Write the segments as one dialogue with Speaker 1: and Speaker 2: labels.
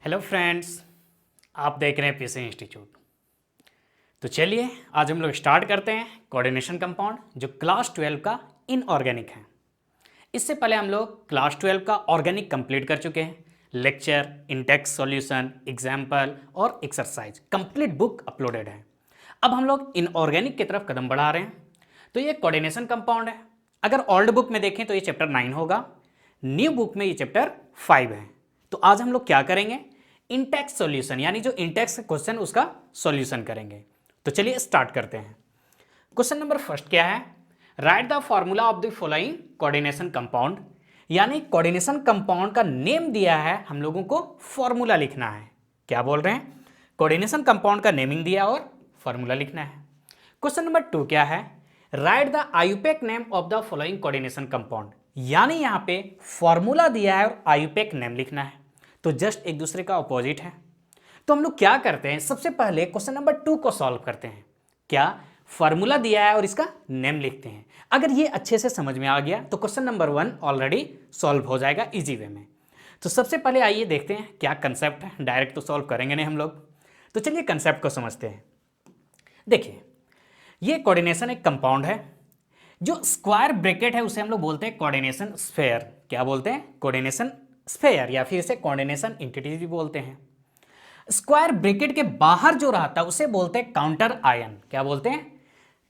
Speaker 1: Hello friends, आप देख रहे हैं पीसी इंस्टीट्यूट। तो चलिए आज हम लोग स्टार्ट करते हैं कोऑर्डिनेशन कंपाउंड जो क्लास 12 का इनऑर्गेनिक है। इससे पहले हम लोग क्लास 12 का ऑर्गेनिक कंप्लीट कर चुके हैं। लेक्चर, इंटेक्स सॉल्यूशन, एग्जाम्पल और एक्सरसाइज कंप्लीट बुक अपलोडेड है। अब हम लोग इनऑर्गेनिक की तरफ कदम बढ़ा रहे हैं। तो ये कोऑर्डिनेशन कंपाउंड है। अगर ओल्ड बुक में देखें तो ये चैप्टर 9 होगा, न्यू बुक में ये चैप्टर 5 है। तो आज हम लोग क्या करेंगे, इंटेक्स सॉल्यूशन यानी जो इंटेक्स क्वेश्चन उसका सॉल्यूशन करेंगे। तो चलिए स्टार्ट करते हैं। क्वेश्चन नंबर फर्स्ट क्या है, right the formula of the following coordination compound. यानी कोऑर्डिनेशन कंपाउंड का नेम दिया है, हम लोगों को फॉर्मूला लिखना है। क्या बोल रहे हैं, कोऑर्डिनेशन कंपाउंड का नेमिंग दिया और फॉर्मूला लिखना है। क्वेश्चन नंबर 2 क्या है, right the IUPAC name of the following coordination compound. यानी यहां पे फॉर्मूला दिया है और आयुपेक नेम लिखना है। तो जस्ट एक दूसरे का अपोजिट है। तो हम लोग क्या करते हैं, सबसे पहले क्वेश्चन नंबर 2 को सॉल्व करते हैं। क्या, फॉर्मूला दिया है और इसका नेम लिखते हैं। अगर ये अच्छे से समझ में आ गया तो क्वेश्चन नंबर 1 ऑलरेडी सॉल्व हो जाएगा इजी वे में। तो सबसे पहले आइए देखते हैं क्या कंसेप्ट है। डायरेक्ट तो सॉल्व करेंगे नहीं हम लोग। तो चलिए कंसेप्ट को समझते हैं। देखिए, ये कोऑर्डिनेशन एक कंपाउंड है। जो स्क्वायर ब्रैकेट है उसे हम लोग बोलते हैं कोऑर्डिनेशन स्फेयर। क्या बोलते हैं, कोऑर्डिनेशन स्फेयर, या फिर इसे कोऑर्डिनेशन एंटिटी भी बोलते हैं। स्क्वायर ब्रैकेट के बाहर जो रहता है उसे बोलते हैं काउंटर आयन। क्या बोलते हैं,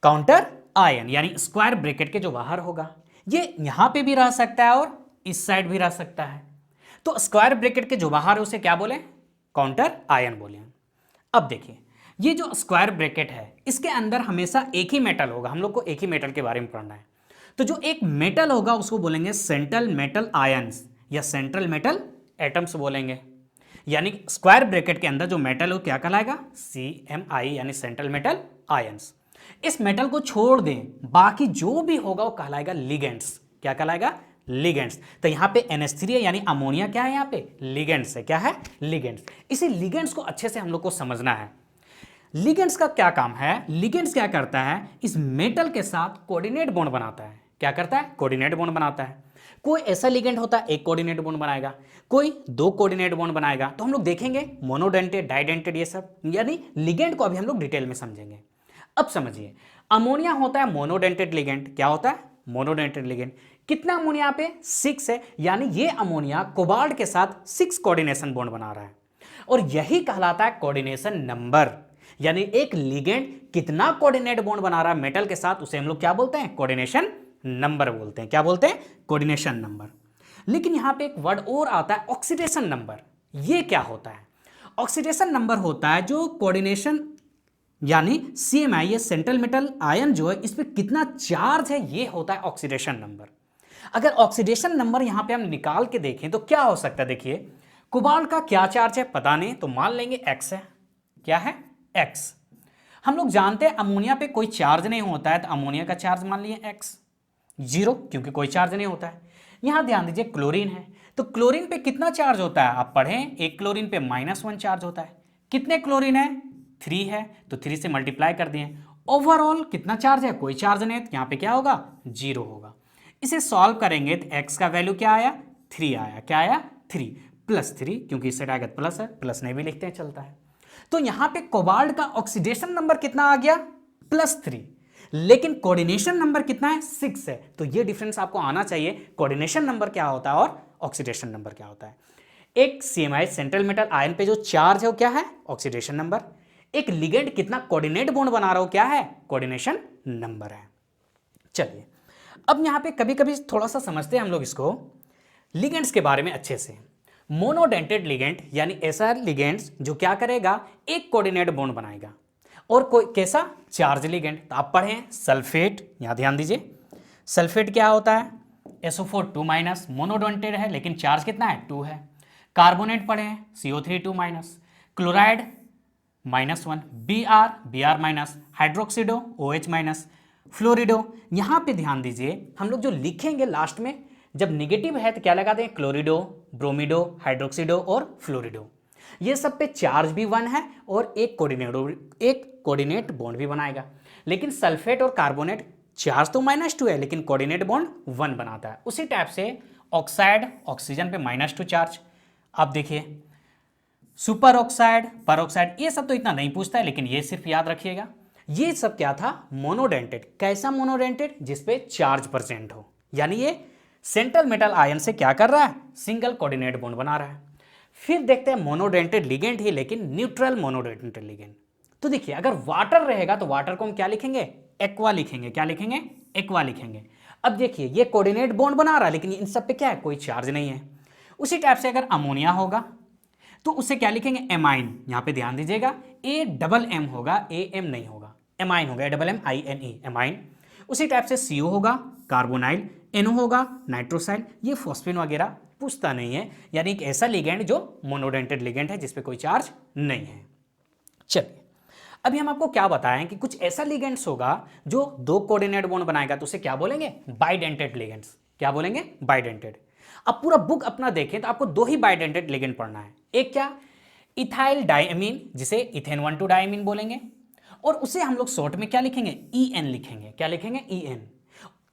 Speaker 1: काउंटर आयन। यानी स्क्वायर ब्रैकेट के जो बाहर होगा, ये यहां पे भी रह सकता है और इस साइड भी रह सकता है। तो स्क्वायर ब्रैकेट के जो बाहर है उसे क्या बोले, काउंटर आयन बोले। अब देखिए, ये जो स्क्वायर ब्रैकेट है इसके अंदर हमेशा एक ही मेटल होगा। हम लोग को एक ही मेटल के बारे में पढ़ना है। तो जो एक मेटल होगा उसको बोलेंगे सेंट्रल मेटल आयंस या सेंट्रल मेटल एटम्स बोलेंगे। यानी स्क्वायर ब्रैकेट के अंदर जो मेटल हो क्या कहलाएगा, CMI यानी सेंट्रल मेटल आयंस। इस मेटल को छोड़ दें, बाकी जो भी होगा वो कहलाएगा लिगेंड्स। क्या कहलाएगा, लिगेंड्स। तो यहाँ पे NH3 है यानी अमोनिया क्या है, यहाँ पे लिगेंड्स है। क्या है, लिगेंड्स। इसी लिगेंड्स को अच्छे से हम लोग को समझना है। लिगेंड्स का क्या काम है, लिगेंड्स क्या करता है, इस मेटल के साथ कोऑर्डिनेट बॉन्ड बनाता है। क्या करता है, कोऑर्डिनेट बॉन्ड बनाता है। कोई ऐसा लिगेंड होता है एक कोऑर्डिनेट बॉन्ड बनाएगा, कोई दो कोऑर्डिनेट बॉन्ड बनाएगा। तो हम लोग देखेंगे मोनोडेंटेड, डाइडेंटेड, ये सब। यानी लिगेंड को अभी हम लोग डिटेल में समझेंगे। अब समझिए, अमोनिया होता है मोनोडेंटेड लिगेंड। क्या होता है, मोनोडेंटेड लिगेंड। कितना अमोनिया यहाँ पे, 6 है। यानी ये अमोनिया कोबाल्ट के साथ 6 कोऑर्डिनेशन बॉन्ड बना रहा है और यही कहलाता है कोऑर्डिनेशन नंबर। यानी एक लिगेंड कितना कोऑर्डिनेट बॉन्ड बना रहा है मेटल के साथ, उसे हम लोग क्या बोलते हैं, कोऑर्डिनेशन नंबर बोलते हैं। क्या बोलते हैं, कोऑर्डिनेशन नंबर। लेकिन यहां पे एक वर्ड और आता है, ऑक्सीडेशन नंबर। ये क्या होता है, ऑक्सीडेशन नंबर होता है जो कोऑर्डिनेशन यानी CMI ये सेंट्रल मेटल आयन जो है इस पर कितना चार्ज है, ये होता है ऑक्सीडेशन नंबर। अगर ऑक्सीडेशन नंबर यहां पे हम निकाल के देखें तो क्या हो सकता है, देखिए कोबाल्ट का क्या चार्ज है पता नहीं, तो मान लेंगे X है। क्या है, X। हम लोग जानते हैं अमोनिया पे कोई चार्ज नहीं होता है, तो अमोनिया का चार्ज मान लिए X 0, क्योंकि कोई चार्ज नहीं होता है। यहां ध्यान दीजिए क्लोरीन है, तो क्लोरीन पे कितना चार्ज होता है, आप पढ़ें, एक क्लोरीन पे -1 चार्ज होता है। कितने क्लोरीन है, 3 है, तो 3 से मल्टीप्लाई कर दिए। ओवरऑल कितना चार्ज है, कोई चार्ज नहीं है, तो यहां पे क्या होगा, 0 होगा। इसे सॉल्व करेंगे तो X का वैल्यू क्या आया, 3 आया। क्या आया, 3 +3, क्योंकि इससे डायरेक्ट प्लस है, प्लस नहीं भी लिखते हैं चलता है। तो यहां पे कोबाल्ट का ऑक्सीडेशन नंबर कितना आ गया, +3। लेकिन कोऑर्डिनेशन नंबर कितना है, 6 है। तो ये डिफरेंस आपको आना चाहिए, कोऑर्डिनेशन नंबर क्या होता है और ऑक्सीडेशन नंबर क्या होता है। एक CMI सेंट्रल मेटल आयन पे जो चार्ज है वो क्या है, ऑक्सीडेशन नंबर। एक लिगेंड कितना कोऑर्डिनेट बॉन्ड बना रहा हो, क्या है, कोऑर्डिनेशन नंबर है। चलिए अब यहां पे कभी कभी थोड़ा सा समझते हैं हम लोग इसको लिगेंड्स के बारे में अच्छे से। मोनोडेंटेड लिगेंड यानी ऐसा लिगेंड्स जो क्या करेगा, एक कोऑर्डिनेट बॉन्ड बनाएगा। और कोई कैसा, चार्ज लिगेंड। तो आप पढ़ें सल्फेट, यहां ध्यान दीजिए, सल्फेट क्या होता है, SO4 2-, मोनोडेंटेड है लेकिन चार्ज कितना है, 2 है। कार्बोनेट पढ़ें, CO3 2-, क्लोराइड -1, Br हाइड्रोक्सीडो OH-, फ्लोरिडो। यहां पे ध्यान दीजिए, हम लोग जो लिखेंगे लास्ट में जब नेगेटिव है तो क्या लगाते हैं, क्लोरिडो, ब्रोमिडो, हाइड्रोक्सीडो और फ्लोरिडो। ये सब पे चार्ज भी 1 है और एक कोऑर्डिनेट बॉन्ड भी बनाएगा। लेकिन सल्फेट और कार्बोनेट चार्ज तो -2 है लेकिन कोऑर्डिनेट बॉन्ड 1 बनाता है। उसी टाइप से ऑक्साइड, ऑक्सीजन पे -2 चार्ज। आप देखिए सुपर ऑक्साइड, पर ऑक्साइड, ये सब तो इतना नहीं पूछता है, लेकिन ये सिर्फ याद रखिएगा। ये सब क्या था? मोनोडेंटेड। कैसा मोनोडेंटेड? जिसपे चार्ज प्रेजेंट हो, यानी ये सेंट्रल मेटल आयन से क्या कर रहा है? सिंगल कोऑर्डिनेट बॉन्ड बना रहा है। फिर देखते हैं मोनोडेंटेड लिगेंड ही, लेकिन न्यूट्रल मोनोडेंटेड लिगेंड। तो देखिए, अगर वाटर रहेगा तो वाटर को हम क्या लिखेंगे? एक्वा लिखेंगे। क्या लिखेंगे? एक्वा लिखेंगे। अब देखिए, ये कोऑर्डिनेट बॉन्ड बना रहा है, लेकिन इन सब पे क्या है? कोई चार्ज नहीं है। उसी टाइप से अगर अमोनिया होगा तो उसे क्या लिखेंगे? एमाइन। यहां पे ध्यान दीजिएगा, ए डबल एम होगा, ए एम नहीं होगा, एमाइन होगा, A double M I N E, amine. उसी टाइप से सीओ होगा, कार्बोनाइल, एनो होगा, नाइट्रोसाइल। ये फॉस्फेन वगैरह पूछता नहीं है, यानी एक ऐसा लिगेंड जो मोनोडेंटेड लिगेंड है, जिसपे कोई चार्ज नहीं है। चलिए, अभी हम आपको क्या बताएं कि कुछ ऐसा लिगेंड्स होगा जो दो कोऑर्डिनेट बॉन्ड बनाएगा, तो उसे क्या बोलेंगे? Bidentate ligands. क्या बोलेंगे? बाइडेंटेड। अब पूरा बुक अपना देखें तो आपको दो ही बाइडेंटेड लिगेंड पढ़ना है। एक क्या? इथाइल डायमीन, जिसे इथेन 1,2 डायमीन बोलेंगे, और उसे हम लोग शॉर्ट में क्या लिखेंगे? EN लिखेंगे। क्या लिखेंगे? EN।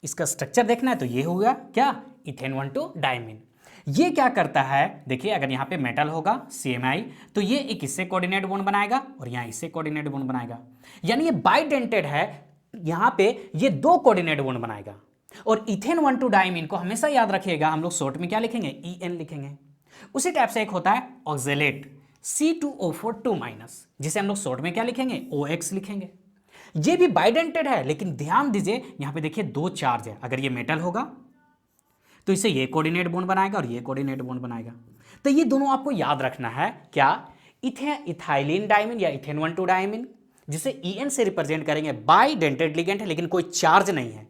Speaker 1: इसका स्ट्रक्चर देखना है तो ये होगा क्या? Ethane 1,2 diamine. ये क्या करता है? देखिए, अगर यहाँ पे मेटल होगा CMI, तो ये एक इससे कोऑर्डिनेट बॉन्ड बनाएगा और यहाँ इससे कोऑर्डिनेट बॉन्ड बनाएगा, यानी ये बाइडेंटेड है। यहाँ पे ये दो कोऑर्डिनेट बॉन्ड बनाएगा। और इथेन 1,2 डायमीन को हमेशा याद रखिएगा, हम लोग शॉर्ट में क्या लिखेंगे? EN लिखेंगे। उसी टाइप से एक होता है ऑक्जेलेट, C2O4 2-, जिसे हम लोग शॉर्ट में क्या लिखेंगे? OX लिखेंगे। ये भी बाइडेंटेड है, लेकिन ध्यान दीजिए यहाँ पे देखिए दो चार्ज है। अगर ये मेटल होगा तो इसे ये कोऑर्डिनेट बॉन्ड बनाएगा और ये कोऑर्डिनेट बॉन्ड बनाएगा। तो ये दोनों आपको याद रखना है। क्या? इथाइलिन डायमीन या इथेन 1,2 डायमीन, जिसे EN से रिप्रेजेंट करेंगे, बाइडेंटेड लिगेंड है, लेकिन कोई चार्ज नहीं है।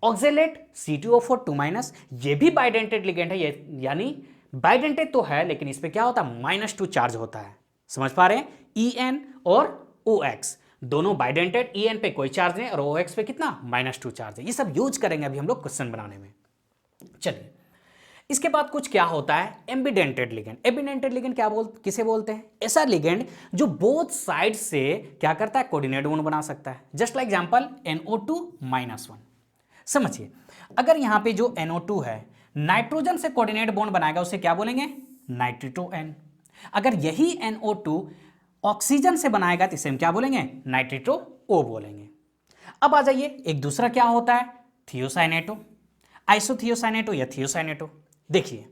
Speaker 1: ऑक्जेलेट C2O4 2-, ये भी बाइडेंटेड लिगेंड है, यानी बाइडेंटेड तो है, लेकिन इस पे क्या होता है? -2 चार्ज होता है। समझ पा रहे हैं? EN और OX दोनों बाइडेंटेड, EN पे कोई चार्ज नहीं और OX पे कितना? -2 चार्ज है। ये सब यूज करेंगे अभी हम लोग क्वेश्चन बनाने में। चलिए, इसके बाद कुछ क्या होता है? Ambidentate ligand. एम्बिडेंटेड लिगेंड किसे बोलते हैं? ऐसा लिगेंड जो बोथ साइड से क्या करता है? कोऑर्डिनेट बॉन्ड बना सकता है। Just like example NO2-1। समझिए, अगर यहां पे जो NO2 है नाइट्रोजन से कोऑर्डिनेट बॉन्ड बनाएगा, उसे क्या बोलेंगे? नाइट्रिटो N। अगर यही NO2 ऑक्सीजन से बनाएगा तो इसे हम क्या बोलेंगे? नाइट्रिटो O बोलेंगे। अब आ जाइए, एक दूसरा क्या होता है? थियोसाइनेटो, आइसोथियोसाइनेटो या थियोसाइनेटो। देखिए,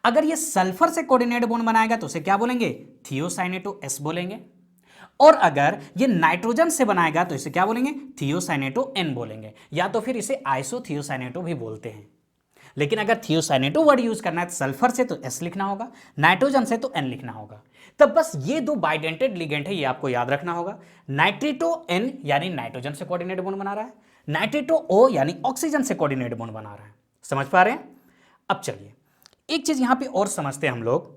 Speaker 1: अगर ये सल्फर से कोऑर्डिनेट बॉन्ड बनाएगा तो उसे क्या बोलेंगे? थियोसाइनेटो S बोलेंगे। और अगर ये नाइट्रोजन से बनाएगा तो इसे क्या बोलेंगे? थियोसाइनेटो N बोलेंगे, या तो फिर इसे आइसोथियोसाइनेटो भी बोलते हैं। लेकिन अगर थियोसाइनेटो वर्ड यूज करना है तो सल्फर से तो S लिखना होगा, नाइट्रोजन से तो N लिखना होगा। तब बस ये दो बाइडेंटेड लिगेंड है, ये आपको याद रखना होगा। नाइट्रिटो N यानी नाइट्रोजन से कोऑर्डिनेट बॉन्ड बना रहा है, नाइट्रिटो O यानी ऑक्सीजन से कोऑर्डिनेट बॉन्ड बना रहा है। समझ पा रहे हैं? अब चलिए, एक चीज यहां पे और समझते हैं हम लोग।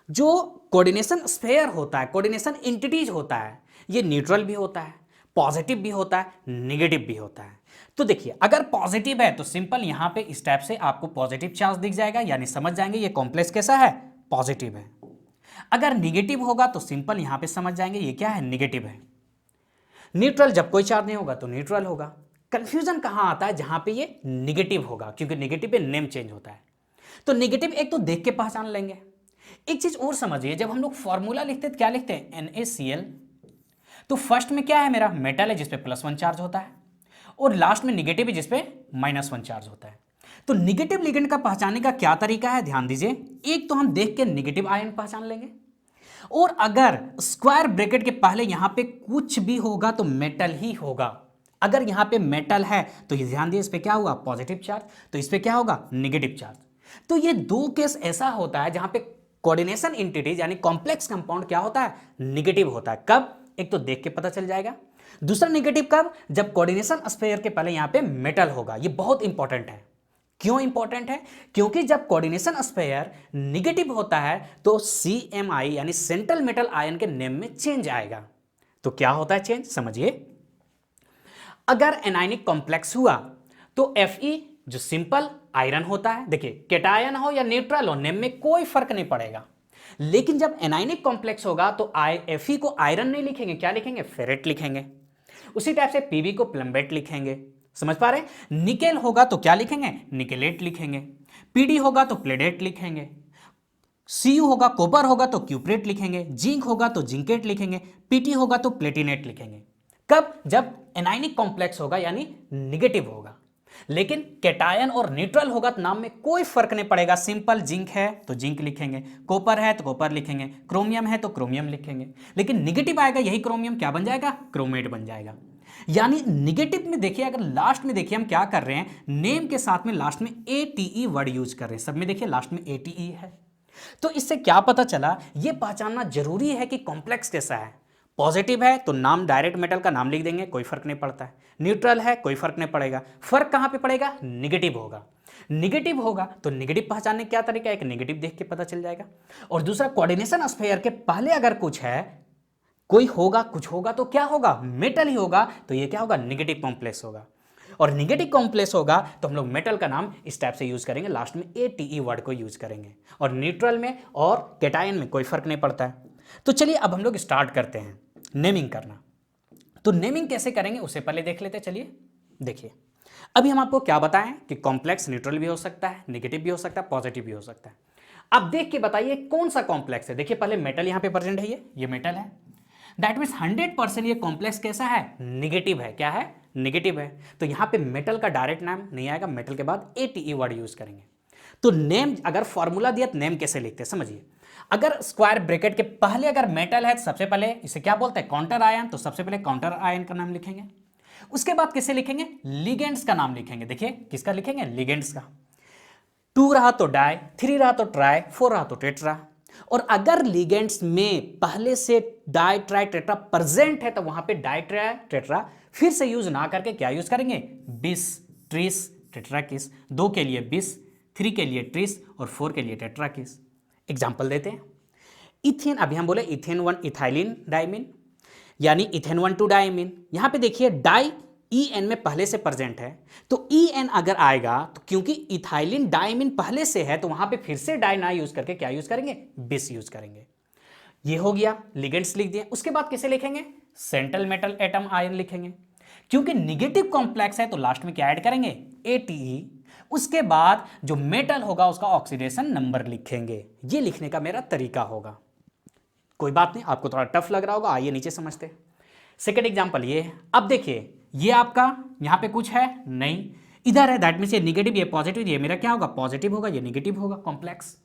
Speaker 1: जो कोऑर्डिनेशन स्फेयर होता है, कोऑर्डिनेशन एंटिटीज होता है, ये न्यूट्रल भी होता है, पॉजिटिव भी होता है, नेगेटिव भी होता है। तो देखिए, अगर पॉजिटिव है तो सिंपल यहां पे इस टाइप से आपको पॉजिटिव चार्ज दिख जाएगा, यानी समझ जाएंगे ये कॉम्प्लेक्स कैसा है? पॉजिटिव है। अगर निगेटिव होगा तो सिंपल यहां पे समझ जाएंगे ये क्या है? निगेटिव है। न्यूट्रल, जब कोई चार्ज नहीं होगा तो न्यूट्रल होगा। कंफ्यूजन कहां आता है? जहां पे ये निगेटिव होगा, क्योंकि निगेटिव पे नेम चेंज होता है। तो निगेटिव एक तो देख के पहचान लेंगे। एक चीज और समझिए, जब हम लोग फॉर्मूला लिखते हैं तो क्या लिखते हैं? NaCl। तो फर्स्ट में क्या है? मेरा मेटल है जिसपे +1 चार्ज होता है, और लास्ट में निगेटिव है जिसपे -1 चार्ज होता है। तो निगेटिव लिगेंड का पहचानने का क्या तरीका है? ध्यान दीजिए। एक तो हम देख के निगेटिव आयन पहचान लेंगे, और अगर स्क्वायर ब्रैकेट के पहले यहां पे कुछ भी होगा तो मेटल ही होगा। अगर यहां पे मेटल है तो ये ध्यान दिए, इस पे क्या हुआ? पॉजिटिव चार्ज, तो इस पे क्या होगा? Negative charge. तो ये दो केस ऐसा होता है जहां पे कोऑर्डिनेशन एंटिटीज यानी कॉम्प्लेक्स कंपाउंड क्या होता है? निगेटिव होता है। कब? एक तो देख के पता चल जाएगा। दूसरा निगेटिव कब? जब कोऑर्डिनेशन स्फीयर के पहले यहां पे मेटल होगा। ये बहुत इंपॉर्टेंट है। क्यों इंपॉर्टेंट है? क्योंकि जब कोऑर्डिनेशन स्फीयर निगेटिव होता है तो CMI यानी सेंट्रल मेटल आयन के नेम में चेंज आएगा। तो क्या होता है चेंज? समझिए, अगर एनायनिक कॉम्प्लेक्स हुआ तो Fe जो सिंपल आयरन होता है, देखिए कैटायन हो या न्यूट्रल हो, नेम में कोई फर्क नहीं पड़ेगा। लेकिन जब एनायनिक कॉम्प्लेक्स होगा तो Fe को आयरन नहीं लिखेंगे, क्या लिखेंगे? फेरेट लिखेंगे। उसी टाइप से Pb को प्लम्बेट लिखेंगे। समझ पा रहे हैं? निकेल होगा तो क्या लिखेंगे? निकेलेट लिखेंगे। Pd होगा तो प्लेडेट लिखेंगे। Cu होगा, कॉपर होगा तो क्यूप्रेट लिखेंगे, जिंक होगा तो जिंकेट लिखेंगे, Pt होगा तो प्लेटिनेट लिखेंगे। कब? जब एनाइनिक कॉम्प्लेक्स होगा यानी निगेटिव होगा। लेकिन कैटायन और न्यूट्रल होगा तो नाम में कोई फर्क नहीं पड़ेगा, सिंपल। जिंक है तो जिंक लिखेंगे, कॉपर है तो कॉपर लिखेंगे, क्रोमियम है तो क्रोमियम लिखेंगे। लेकिन निगेटिव आएगा यही क्रोमियम क्या बन जाएगा? क्रोमेट बन जाएगा। यानी निगेटिव में देखिए, अगर लास्ट में देखिए हम क्या कर रहे हैं, नेम के साथ में लास्ट में ATE वर्ड यूज कर रहे हैं। सब में देखिए लास्ट में ATE है। तो इससे क्या पता चला, यह पहचानना जरूरी है कि कॉम्प्लेक्स कैसा है। पॉजिटिव है तो नाम डायरेक्ट मेटल का नाम लिख देंगे, कोई फर्क नहीं पड़ता है। न्यूट्रल है कोई फर्क नहीं पड़ेगा। फर्क कहां पे पड़ेगा? निगेटिव होगा। निगेटिव होगा तो निगेटिव पहचानने क्या तरीका है? एक निगेटिव देख के पता चल जाएगा। और दूसरा, कोऑर्डिनेशन स्फीयर के पहले अगर कुछ है, कोई होगा, कुछ होगा तो क्या होगा? मेटल ही होगा, तो ये क्या होगा? निगेटिव कॉम्प्लेक्स होगा। और निगेटिव कॉम्प्लेक्स होगा तो हम लोग मेटल का नाम इस टाइप से यूज करेंगे, लास्ट में ATE वर्ड को यूज करेंगे। और न्यूट्रल में और कैटायन में कोई फर्क नहीं पड़ता है। तो चलिए अब हम लोग स्टार्ट करते हैं नेमिंग करना। तो नेमिंग कैसे करेंगे उससे पहले देख लेते हैं। चलिए देखिए, अभी हम आपको क्या बताएं कि कॉम्प्लेक्स न्यूट्रल भी हो सकता है, नेगेटिव भी हो सकता है, पॉजिटिव भी हो सकता है। अब देख के बताइए कौन सा कॉम्प्लेक्स है। देखिए पहले मेटल यहां पे प्रेजेंट है, ये मेटल है। दैट मीन्स 100% ये कॉम्प्लेक्स कैसा है? निगेटिव है। क्या है? निगेटिव है। तो यहां पे मेटल का डायरेक्ट नाम नहीं आएगा, मेटल के बाद ATE वर्ड यूज करेंगे। तो नेम, अगर फॉर्मूला दिया तो नेम कैसे लिखते हैं समझिए। अगर स्क्वायर ब्रैकेट के पहले अगर मेटल है तो सबसे पहले इसे क्या बोलते हैं? Counter ion. तो सबसे पहले काउंटर आयन का नाम लिखेंगे। उसके बाद किसे लिखेंगे? लिगेंड्स का नाम लिखेंगे। देखिए किसका लिखेंगे? लिगेंड्स का। 2 रहा तो डाई, 3 रहा तो ट्राई, 4 रहा तो टेट्रा। और अगर लिगेंड्स में पहले से डाई ट्राई टेट्रा प्रेजेंट है तो वहां पे डाई ट्राई टेट्रा फिर से यूज ना करके क्या यूज करेंगे? बिस, ट्रिस, टेट्राकिस। 2 के लिए बिस, 3 के लिए ट्रिस और 4 के लिए टेट्राकिस। एग्जाम्पल देते हैं। इथेन, अभी हम बोले इथेन 1 इथाइलिन डाइमिन, यानी इथेन 1 2 डाइमिन। यहां पे देखिए डाई EN में पहले से प्रेजेंट है, तो EN अगर आएगा तो क्योंकि इथाइलिन डाइमिन पहले से है तो वहां पे फिर से डाई ना यूज करके क्या यूज करेंगे? बिस यूज करेंगे। ये हो गया, लिगेंड्स लिख दिए। उसके बाद किसे लिखेंगे? सेंट्रल मेटल एटम आयन लिखेंगे। क्योंकि निगेटिव कॉम्प्लेक्स है तो लास्ट में क्या ऐड करेंगे? ATE। उसके बाद जो मेटल होगा उसका ऑक्सीडेशन नंबर लिखेंगे। ये लिखने का मेरा तरीका होगा। कोई बात नहीं, आपको थोड़ा टफ लग रहा होगा, आइए नीचे समझते हैं। सेकेंड एग्जाम्पल ये है। अब देखिए ये आपका यहां पे कुछ है नहीं, इधर है, दैट मीन्स ये निगेटिव, ये पॉजिटिव, ये मेरा क्या होगा? पॉजिटिव होगा, ये निगेटिव होगा कॉम्प्लेक्स।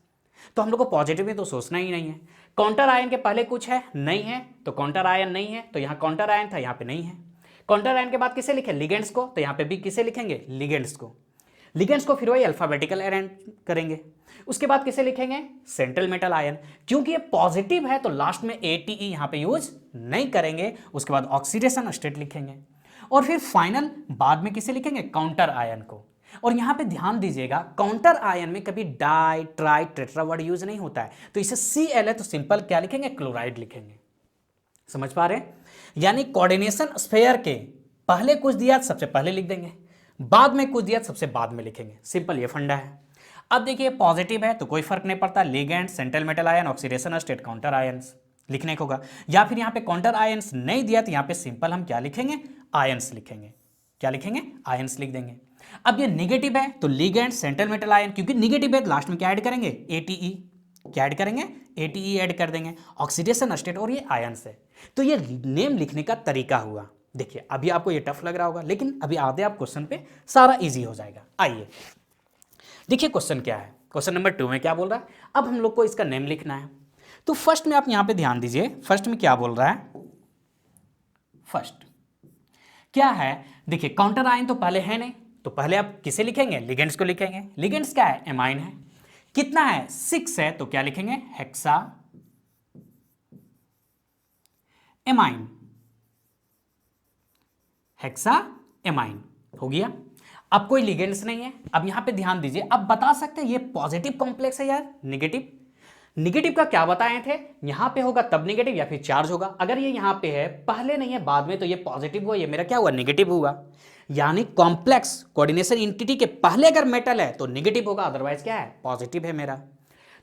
Speaker 1: तो हम लोग को पॉजिटिव में तो सोचना ही नहीं है। काउंटर आयन के पहले कुछ है नहीं है, तो काउंटर आयन नहीं है, तो यहां काउंटर आयन था, यहां पे नहीं है। काउंटर आयन के बाद किसे लिखे? लिगेंड्स को, तो यहां पे भी किसे लिखेंगे? लिगेंड्स को। लिगेंड्स को फिर वही अल्फाबेटिकल अरेंज करेंगे। उसके बाद किसे लिखेंगे? Central metal ion. क्योंकि ये पॉजिटिव है तो लास्ट में ATE यहां पे यूज नहीं करेंगे। उसके बाद ऑक्सीडेशन स्टेट लिखेंगे। और फिर फाइनल बाद में किसे लिखेंगे? काउंटर आयन को। और यहां पे ध्यान दीजिएगा, काउंटर आयन में कभी di tri tetra word use नहीं होता है, तो इसे Cl है तो सिंपल क्या लिखेंगे? क्लोराइड लिखेंगे। समझ पा रहे हैं? यानी कोऑर्डिनेशन स्फीयर के पहले कुछ दिया सबसे पहले लिख देंगे, बाद में कुछ दिया सबसे बाद में लिखेंगे। सिंपल ये फंडा है। अब देखिए पॉजिटिव है तो कोई फर्क नहीं पड़ता, ligand, central metal ion, oxidation state, counter ions लिखने को होगा। या फिर यहां पे काउंटर आयंस नहीं दिया तो यहां पे सिंपल हम क्या लिखेंगे? आयंस लिखेंगे। क्या लिखेंगे? आयंस लिख देंगे। अब ये निगेटिव है तो लिगेंड, सेंट्रल मेटल आयन, क्योंकि निगेटिव है लास्ट में क्या ऐड करेंगे? ATE। क्या ऐड करेंगे? ATE ऐड कर देंगे। ऑक्सीडेशन स्टेट और ये आयंस है। तो ये नेम लिखने का तरीका हुआ। देखिए अभी आपको ये टफ लग रहा होगा, लेकिन अभी आते आप क्वेश्चन पे सारा इजी हो जाएगा। आइए देखिए क्वेश्चन क्या है। क्वेश्चन नंबर 2 में क्या बोल रहा है? अब हम लोग को इसका नेम लिखना है। तो फर्स्ट में आप यहां पे ध्यान दीजिए, फर्स्ट में क्या बोल रहा है? फर्स्ट क्या है? देखिए काउंटर आयन तो पहले है नहीं, तो पहले आप किसे लिखेंगे? लिगेंड्स को लिखेंगे। लिगेंड्स क्या है? एमाइन है। कितना है? 6 है, तो क्या लिखेंगे? Hexa amine. हेक्सा एमाइन हो गया। अब कोई लिगेंड्स नहीं है। अब यहां पे ध्यान दीजिए, अब बता सकते हैं ये पॉजिटिव कॉम्प्लेक्स है यार, निगेटिव। निगेटिव का क्या बताए थे? यहां पे होगा तब निगेटिव या फिर चार्ज होगा। अगर ये यहां पे है पहले नहीं है बाद में, तो ये पॉजिटिव हुआ, ये मेरा क्या हुआ? निगेटिव हुआ। यानी कॉम्प्लेक्स कोऑर्डिनेशन एंटिटी के पहले अगर मेटल है तो निगेटिव होगा, अदरवाइज क्या है? पॉजिटिव है मेरा।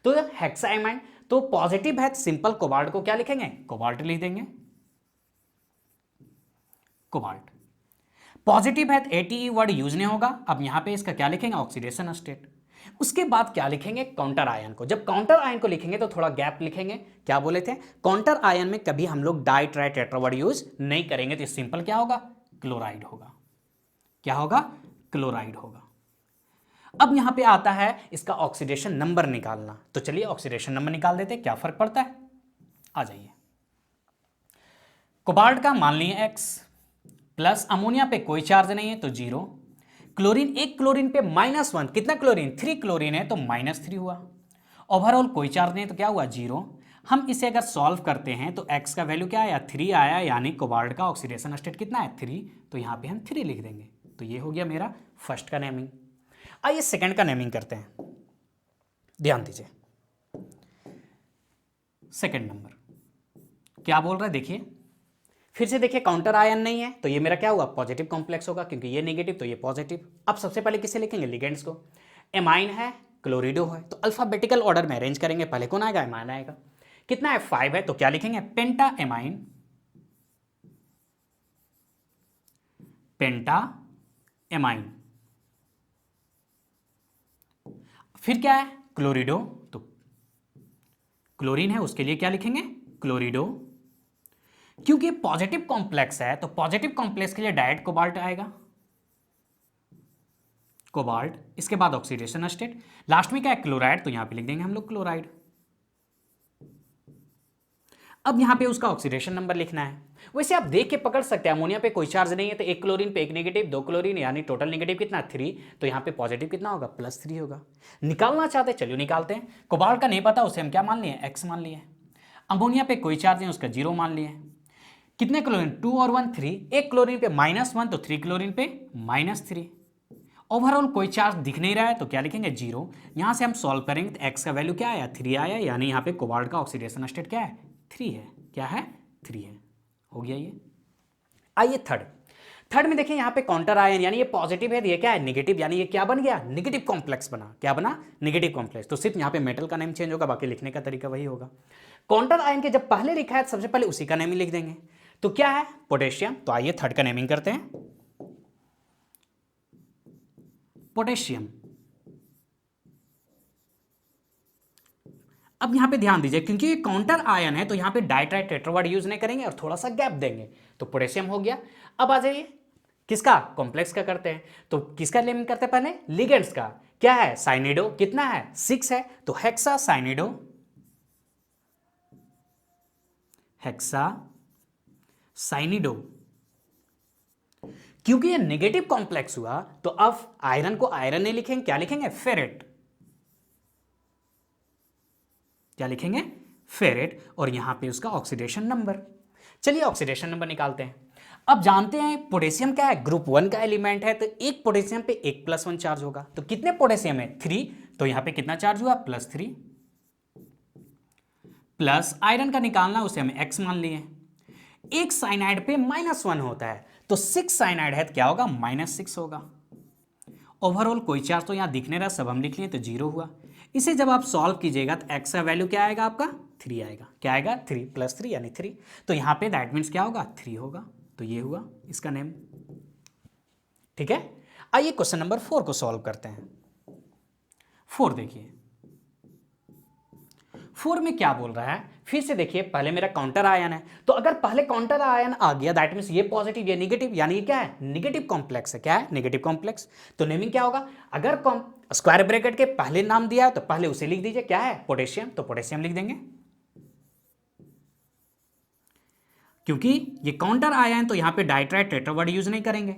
Speaker 1: तो हेक्साइमाइन तो पॉजिटिव है, सिंपल कोबाल्ट को क्या लिखेंगे? कोबाल्ट लिख देंगे। कोबाल्ट पॉजिटिव है तो ATE वर्ड यूज नहीं होगा। अब यहां पे इसका क्या लिखेंगे? Oxidation state. उसके बाद क्या लिखेंगे, काउंटर आयन को। जब काउंटर आयन को लिखेंगे तो थोड़ा गैप लिखेंगे। क्या बोले थे, काउंटर आयन में कभी हम लोग डाई ट्राई टेट्रावर्ड यूज नहीं करेंगे, तो सिंपल क्या होगा, क्लोराइड होगा। क्या होगा, क्लोराइड होगा। अब यहां पे आता है इसका ऑक्सीडेशन नंबर निकालना। तो चलिए ऑक्सीडेशन नंबर निकाल देते, क्या फर्क पड़ता है, आ जाइए। कोबाल्ट का मान लिए X, प्लस अमोनिया पे कोई चार्ज नहीं है तो 0, क्लोरीन, एक क्लोरीन पे -1, कितना क्लोरीन, 3 क्लोरीन है तो -3 हुआ। ओवरऑल कोई चार्ज नहीं है तो क्या हुआ, 0। हम इसे अगर सॉल्व करते हैं तो X का वैल्यू क्या आया, 3 आया, यानी कोबाल्ट का ऑक्सीडेशन स्टेट कितना है, 3। तो यहां पे हम 3 लिख देंगे। तो ये हो गया मेरा फर्स्ट का नेमिंग। आइए सेकंड का नेमिंग करते हैं, ध्यान दीजिए। सेकंड नंबर क्या बोल रहा है, देखिए फिर से देखिए, काउंटर आयन नहीं है तो ये मेरा क्या हुआ, पॉजिटिव कॉम्प्लेक्स होगा, क्योंकि ये नेगेटिव तो ये पॉजिटिव। अब सबसे पहले किसे लिखेंगे, लिगेंड्स को। एमाइन है, क्लोरिडो है, तो अल्फाबेटिकल ऑर्डर में अरेंज करेंगे। पहले कौन आएगा, एमाइन आएगा। कितना है, 5 है, तो क्या लिखेंगे, पेंटा एमाइन, पेंटा एमाइन। फिर क्या है, क्लोरिडो, तो क्लोरीन है उसके लिए क्या लिखेंगे, क्लोरिडो। क्योंकि पॉजिटिव कॉम्प्लेक्स है तो पॉजिटिव कॉम्प्लेक्स के लिए डायरेक्ट कोबाल्ट आएगा, कोबाल्ट। इसके बाद ऑक्सीडेशन स्टेट, लास्ट में क्या है, क्लोराइड, तो यहां पे लिख देंगे हम लोग क्लोराइड। अब यहां पे उसका ऑक्सीडेशन नंबर लिखना है। वैसे आप देख के पकड़ सकते हैं, अमोनिया पे कोई चार्ज नहीं है तो एक क्लोरीन पे एक नेगेटिव, 2 क्लोरीन, यानी टोटल नेगेटिव कितना, 3। तो यहां पे पॉजिटिव कितना होगा, +3 होगा। निकालना चाहते हैं, चलिए निकालते हैं। कोबाल्ट का नहीं पता, उसे हम क्या मान लिए, X मान लिए। अमोनिया पे कोई चार्ज नहीं, उसका 0 मान लिए। कितने क्लोरीन, 2 और 1 3, एक क्लोरीन पे -1 तो 3 क्लोरीन पे -3। ओवरऑल कोई चार्ज दिख नहीं रहा है तो क्या लिखेंगे, 0। यहां से हम सॉल्व करेंगे तो X का वैल्यू क्या आया, 3 आया, यानी यहां पे कोबाल्ट का ऑक्सीडेशन स्टेट क्या है, 3 है। क्या है, 3 है। हो गया ये। आइए थर्ड में देखिए, यहां पे काउंटर आयन, यानी ये पॉजिटिव है, ये क्या है, नेगेटिव, यानी ये क्या बन गया, नेगेटिव कॉम्प्लेक्स बना। क्या बना, नेगेटिव कॉम्प्लेक्स। तो सिर्फ यहां पे मेटल का नेम चेंज होगा, बाकी लिखने का तरीका वही होगा। काउंटर आयन के जब पहले लिखा है सबसे पहले उसी का नेम लिख देंगे। तो क्या है, पोटेशियम। तो आइए थर्ड का नेमिंग करते हैं, पोटेशियम। अब यहां पे ध्यान दीजिए, क्योंकि ये काउंटर आयन है तो यहां पे डाइट्राई टेट्रावर्ड यूज नहीं करेंगे और थोड़ा सा गैप देंगे, तो पोटेशियम हो गया। अब आ जाइए किसका, कॉम्प्लेक्स का करते हैं। तो किसका नेमिंग करते हैं, पहले लिगेंड्स का। क्या है, साइनिडो, कितना है, 6 है, तो हेक्सा साइनिडो, हेक्सा साइनिडो। क्योंकि ये नेगेटिव कॉम्प्लेक्स हुआ तो अब आयरन को आयरन नहीं लिखेंगे, क्या लिखेंगे, फेरेट। क्या लिखेंगे, फेरेट। और यहां पे उसका ऑक्सीडेशन नंबर। चलिए ऑक्सीडेशन नंबर निकालते हैं। अब जानते हैं पोटेशियम क्या है, ग्रुप 1 का एलिमेंट है, तो एक पोटेशियम पे एक +1 चार्ज होगा। तो कितने पोटेशियम है, 3, तो यहां पे कितना चार्ज हुआ, +3। प्लस आयरन का निकालना, उसे हमें X मान लिए। एक साइनाइड पे -1 होता है तो 6 साइनाइड है तो क्या होगा, -6 होगा। ओवरऑल कोई चार्ज तो यहां दिख नहीं रहा, सब हम लिख लिए तो 0 हुआ। इसे जब आप सॉल्व कीजिएगा तो X का वैल्यू क्या आएगा आपका, 3 आएगा। क्या आएगा, 3 + 3 यानी 3। तो यहां पे दैट मीन्स क्या होगा, 3 होगा। तो ये हुआ इसका नेम। ठीक है, आइए क्वेश्चन नंबर 4 को सॉल्व करते हैं। 4 देखिए, 4 में क्या बोल रहा है, फिर से देखिए, पहले मेरा काउंटर आयन है, तो अगर पहले काउंटर आयन आ गया दैट मींस ये पॉजिटिव ये नेगेटिव, यानी ये क्या है, नेगेटिव कॉम्प्लेक्स है। क्या है, नेगेटिव कॉम्प्लेक्स। तो नेमिंग क्या होगा, अगर स्क्वायर ब्रैकेट के पहले नाम दिया है तो पहले उसे लिख दीजिए। क्या है, पोटेशियम, तो पोटेशियम लिख देंगे। क्योंकि ये काउंटर आयन तो यहां पे डाइट्राई टेट्रावर्ड यूज नहीं करेंगे।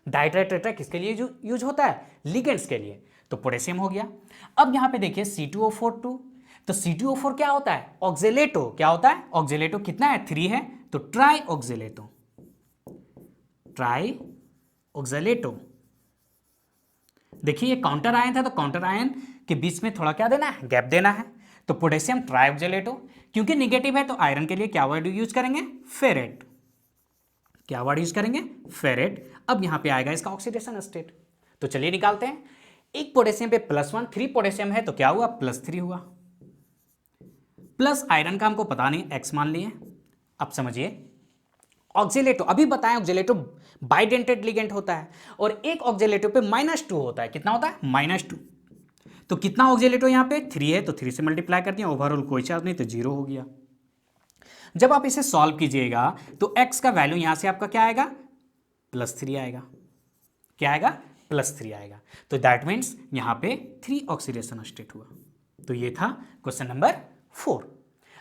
Speaker 1: डाइट्राई टेट्रा किसके लिए यूज होता है, लिगेंड्स के लिए। तो पोटेशियम हो गया। अब यहां पे देखिए C2O4 तो C2O4 क्या होता है, ऑक्जेलेटो। क्या होता है, ऑक्जेलेटो। कितना है, 3 है, तो ट्राई ऑक्जेलेटो, ट्राई ऑक्जेलेटो। देखिए ये काउंटर आयन था तो काउंटर आयन के बीच में थोड़ा क्या देना है, गैप देना है। तो पोटेशियम ट्राई ऑक्जेलेटो। क्योंकि नेगेटिव है तो आयरन के लिए क्या वर्ड यूज करेंगे, फेरेट। क्या वर्ड यूज करेंगे, फेरेट। अब यहां पे आएगा इसका ऑक्सीडेशन स्टेट। तो चलिए निकालते हैं। एक पोटेशियम पे +1, 3 पोटेशियम है तो क्या हुआ, +3 हुआ। प्लस आयरन का हमको पता नहीं, X मान लिए। अब समझिए ऑक्जेलेटो, अभी बताएं ऑक्जेलेटो बाइडेंटेड लिगेंड होता है और एक ऑक्जेलेटो पे -2 होता है। कितना होता है, -2। तो कितना ऑक्सीलेटो यहाँ पे 3 है, तो 3 से मल्टीप्लाई कर दिया, ओवरऑल कोई चार्ज नहीं तो 0 हो गया। जब आप इसे सॉल्व कीजिएगा तो x का वैल्यू यहां से आपका क्या आएगा, +3 आएगा। क्या आएगा, +3 आएगा। तो दैट मीन्स यहां पे 3 ऑक्सीडेशन स्टेट हुआ। तो ये था क्वेश्चन नंबर 4।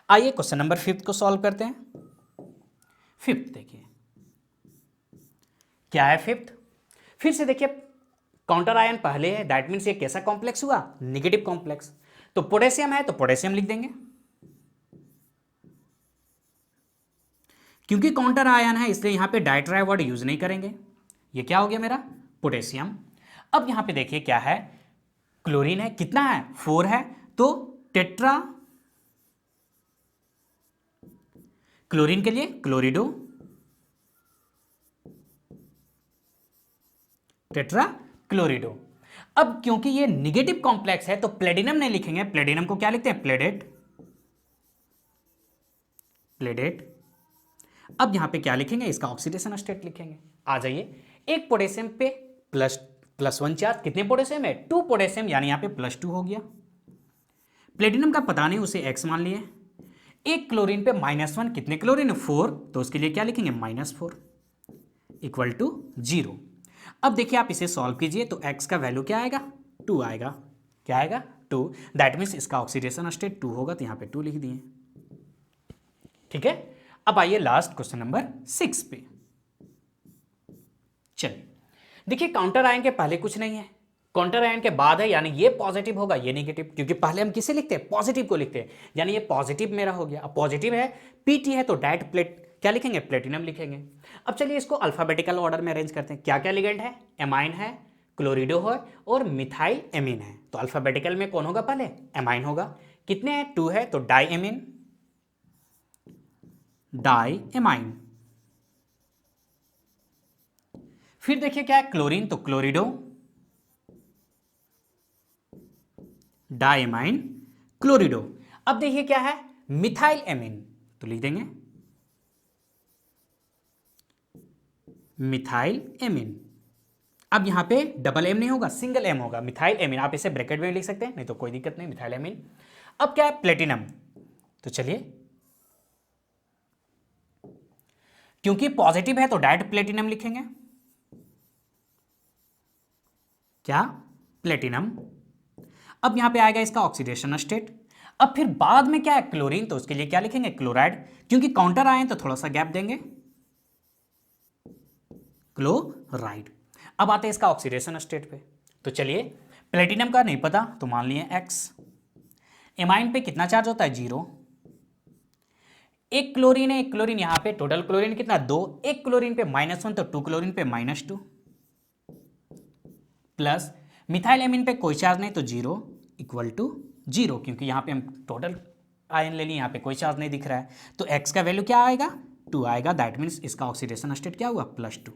Speaker 1: आइए क्वेश्चन नंबर 5 को सॉल्व करते हैं। 5 देखिए क्या है 5। फिर से देखिए काउंटर आयन पहले है, दैट मीन्स ये कैसा कॉम्प्लेक्स हुआ, निगेटिव कॉम्प्लेक्स। तो पोटेशियम है तो पोटेशियम लिख देंगे, क्योंकि काउंटर आयन है इसलिए यहां पे डाइट्राई वर्ड यूज नहीं करेंगे। ये क्या हो गया मेरा, पोटेशियम। अब यहां पे देखिए क्या है, क्लोरीन है, कितना है 4 है, तो टेट्रा क्लोरीन के लिए क्लोरिडो, टेट्रा क्लोरिडो। अब क्योंकि ये निगेटिव कॉम्प्लेक्स है तो प्लेटिनम नहीं लिखेंगे, प्लेटिनम को क्या लिखते हैं, प्लेडेट, प्लेडेट। अब यहां पे क्या लिखेंगे, इसका ऑक्सीडेशन स्टेट लिखेंगे। आ जाइए, एक पोटेशियम पे +1 चार्ज, कितने पोटेशियम है, 2 पोटेशियम, यानी यहां पे +2 हो गया। प्लेटिनम का पता नहीं, उसे x मान लिए। एक क्लोरीन पे -1, कितने क्लोरीन है, 4, तो उसके लिए क्या लिखेंगे, -4 इक्वल टू 0। अब देखिए आप इसे सॉल्व कीजिए तो x का वैल्यू क्या आएगा, 2 आएगा। क्या आएगा, 2। दैट मीन्स इसका ऑक्सीडेशन स्टेट 2 होगा, तो यहां पे 2 लिख दिए। ठीक है। अब आइए लास्ट क्वेश्चन नंबर 6 पे। चलिए देखिए, काउंटर आयन के पहले कुछ नहीं है, काउंटर आयन के बाद है, यानी ये पॉजिटिव होगा ये नेगेटिव, क्योंकि पहले हम किसे लिखते हैं, पॉजिटिव को लिखते हैं, यानी ये पॉजिटिव मेरा हो गया। अब पॉजिटिव है, पीटी है, तो डायरेक्ट प्लेट क्या लिखेंगे, प्लेटिनम लिखेंगे। अब चलिए इसको अल्फाबेटिकल ऑर्डर में अरेंज करते हैं। क्या क्या लिगेंड है, एमाइन है, क्लोरिडो है और मिथाइल एमीन है। तो अल्फाबेटिकल में कौन होगा, पहले एमाइन होगा। कितने हैं, 2 है, तो डाई एमीन, डाई एमाइन। फिर देखिए क्या है, क्लोरीन, तो क्लोरिडो, डाइमाइन, क्लोरिडो। अब देखिए क्या है, मिथाइल एमीन, तो लिख देंगे मिथाइल एमीन। अब यहां पे डबल एम नहीं होगा, सिंगल एम होगा, मिथाइल एमीन। आप इसे ब्रैकेट में लिख सकते हैं, नहीं तो कोई दिक्कत नहीं, मिथाइल एमीन। अब क्या है, प्लेटिनम, तो चलिए क्योंकि पॉजिटिव है तो डायरेक्ट प्लेटिनम लिखेंगे। क्या, प्लेटिनम। अब यहां पे आएगा इसका ऑक्सीडेशन स्टेट। अब फिर बाद में क्या है, क्लोरीन, तो उसके लिए क्या लिखेंगे, क्लोराइड, क्योंकि काउंटर आए तो थोड़ा सा गैप देंगे, क्लोराइड। अब आते हैं इसका ऑक्सीडेशन स्टेट पे। तो चलिए प्लेटिनम का नहीं पता तो मान लिए x। एमाइन पे कितना चार्ज होता है, 0। एक क्लोरीन है, एक क्लोरीन यहां पे टोटल क्लोरीन कितना, 2। एक क्लोरीन पे -1 तो 2 क्लोरीन पे -2 प्लस मिथाइल एमीन पे कोई चार्ज नहीं तो 0 इक्वल टू 0, क्योंकि यहां पे हम टोटल आयन ले लिए, यहां पे कोई चार्ज नहीं दिख रहा है, तो x का वैल्यू क्या आएगा, 2 आएगा। दैट मीन्स इसका ऑक्सीडेशन स्टेट क्या हुआ, +2।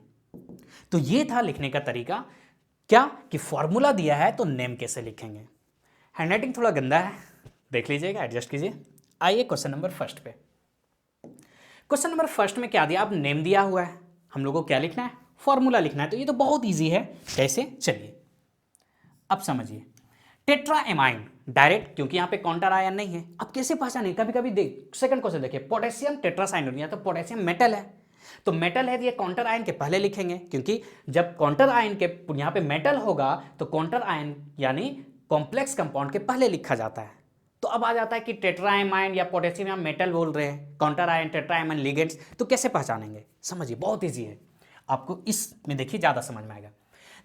Speaker 1: तो ये था लिखने का तरीका, क्या कि फॉर्मूला दिया है तो नेम कैसे लिखेंगे। हैंडराइटिंग थोड़ा गंदा है, देख लीजिएगा, एडजस्ट कीजिए। आइए क्वेश्चन नंबर 1 पे। क्वेश्चन नंबर 1 में क्या दिया, आप नेम दिया हुआ है, हम लोगों को क्या लिखना है, फॉर्मूला लिखना है। तो ये तो बहुत ईजी है, कैसे, चलिए अब समझिए। टेट्रा एमाइन डायरेक्ट, क्योंकि यहां पे काउंटर आयन नहीं है। अब कैसे पहचाने, कभी कभी देख, सेकंड क्वेश्चन देखिए, पोटेशियम टेट्रासाइनोड, तो पोटेशियम मेटल है, तो मेटल है तो ये काउंटर आयन के पहले लिखेंगे, क्योंकि जब काउंटर आयन के यहां पे मेटल होगा तो काउंटर आयन यानी कॉम्प्लेक्स कंपाउंड के पहले लिखा जाता है। तो अब आ जाता है कि टेट्राएमाइन या पोटेशियम, हम मेटल बोल रहे हैं, काउंटर आयन, टेट्राएमाइन, लिगेंड्स, तो कैसे पहचानेंगे, समझिए बहुत ईजी है, आपको इसमें देखिए ज़्यादा समझ में आएगा।